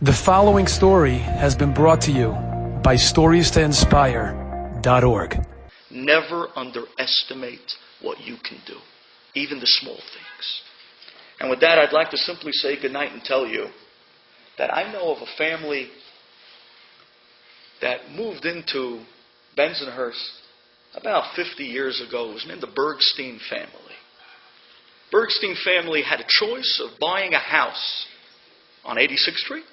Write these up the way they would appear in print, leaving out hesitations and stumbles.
The following story has been brought to you by StoriesToInspire.org. Never underestimate what you can do, even the small things. And with that, I'd like to simply say goodnight and tell you that I know of a family that moved into Bensonhurst about 50 years ago. It was named the Bergstein family. Bergstein family had a choice of buying a house on 86th Street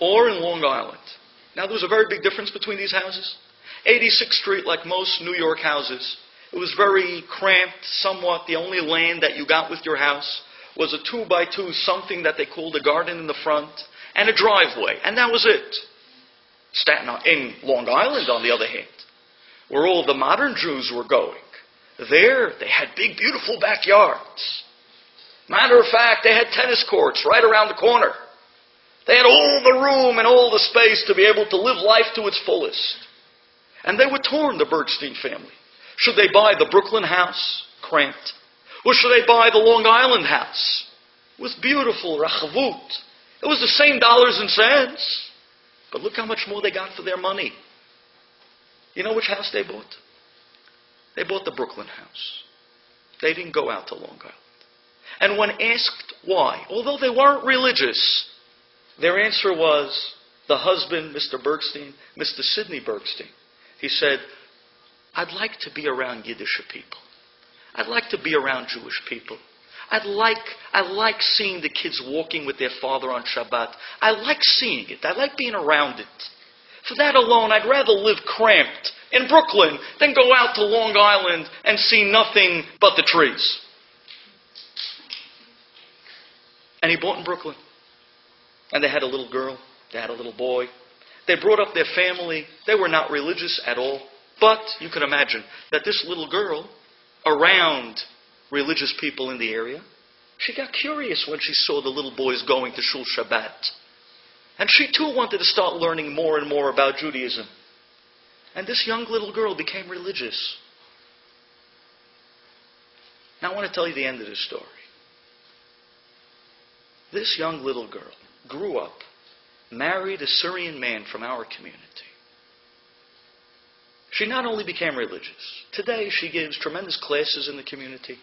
or in Long Island. Now, there was a very big difference between these houses. 86th Street, like most New York houses, it was very cramped, somewhat. The only land that you got with your house was a 2x2, something that they called a garden in the front, and a driveway, and that was it. In Long Island, on the other hand, where all the modern Jews were going, there they had big, beautiful backyards. Matter of fact, they had tennis courts right around the corner. They had all the room and all the space to be able to live life to its fullest. And they were torn, the Bergstein family. Should they buy the Brooklyn house, cramped? Or should they buy the Long Island house, with beautiful rachavut? It was the same dollars and cents, but look how much more they got for their money. You know which house they bought? They bought the Brooklyn house. They didn't go out to Long Island. And when asked why, although they weren't religious, their answer was, the husband, Mr. Bergstein, Mr. Sidney Bergstein, he said, I'd like to be around Yiddish people. I'd like to be around Jewish people. I like seeing the kids walking with their father on Shabbat. I like seeing it. I like being around it. For that alone, I'd rather live cramped in Brooklyn than go out to Long Island and see nothing but the trees. And he bought in Brooklyn. And they had a little girl. They had a little boy. They brought up their family. They were not religious at all. But you can imagine that this little girl, around religious people in the area, she got curious when she saw the little boys going to Shul Shabbat. And she too wanted to start learning more and more about Judaism. And this young little girl became religious. Now I want to tell you the end of this story. This young little girl grew up, married a Syrian man from our community. She not only became religious, today she gives tremendous classes in the community.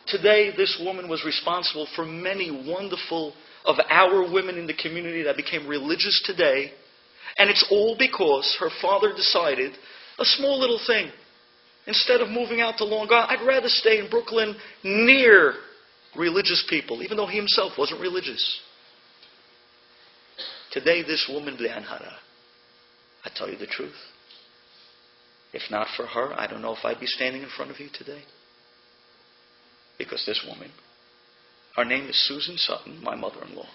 Today this woman was responsible for many wonderful of our women in the community that became religious today. And it's all because her father decided a small little thing. Instead of moving out to Long Island, I'd rather stay in Brooklyn near religious people, even though he himself wasn't religious. Today, this woman, B'Anhara, I tell you the truth. If not for her, I don't know if I'd be standing in front of you today. Because this woman, her name is Susan Sutton, my mother-in-law.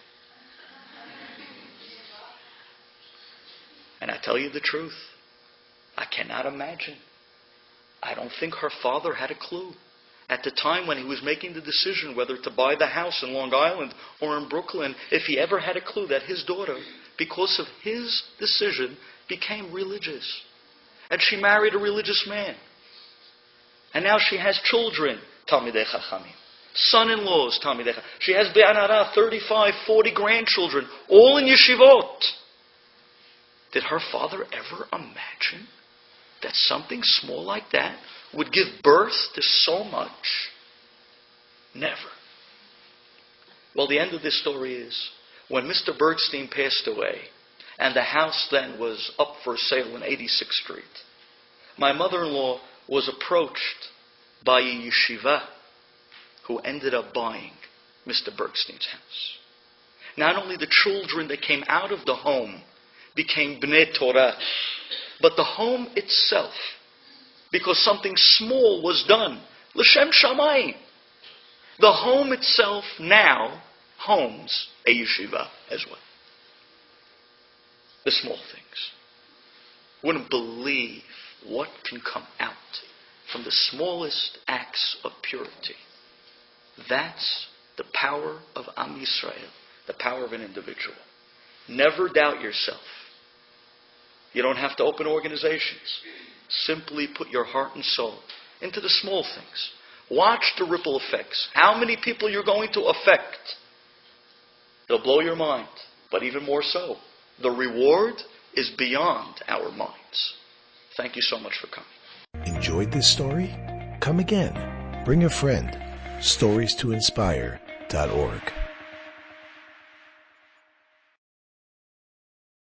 And I tell you the truth, I cannot imagine. I don't think her father had a clue. At the time when he was making the decision whether to buy the house in Long Island or in Brooklyn, if he ever had a clue that his daughter, because of his decision, became religious. And she married a religious man. And now she has children, Talmidei Chachamim. Son-in-laws, Talmidei Chachamim. She has Be'anara, 35, 40 grandchildren, all in yeshivot. Did her father ever imagine that something small like that would give birth to so much? Never. Well, the end of this story is, when Mr. Bergstein passed away, and the house then was up for sale in 86th Street, my mother-in-law was approached by a yeshiva who ended up buying Mr. Bergstein's house. Not only the children that came out of the home became Bnei Torah, but the home itself, because something small was done, L'Shem Shamayim. The home itself now homes a yeshiva as well. The small things. Wouldn't believe what can come out from the smallest acts of purity. That's the power of Am Yisrael, the power of an individual. Never doubt yourself. You don't have to open organizations. Simply put your heart and soul into the small things. Watch the ripple effects. How many people you're going to affect. They'll blow your mind. but even more so, the reward is beyond our minds. Thank you so much for coming. Enjoyed this story? Come again. Bring a friend. StoriesToInspire.org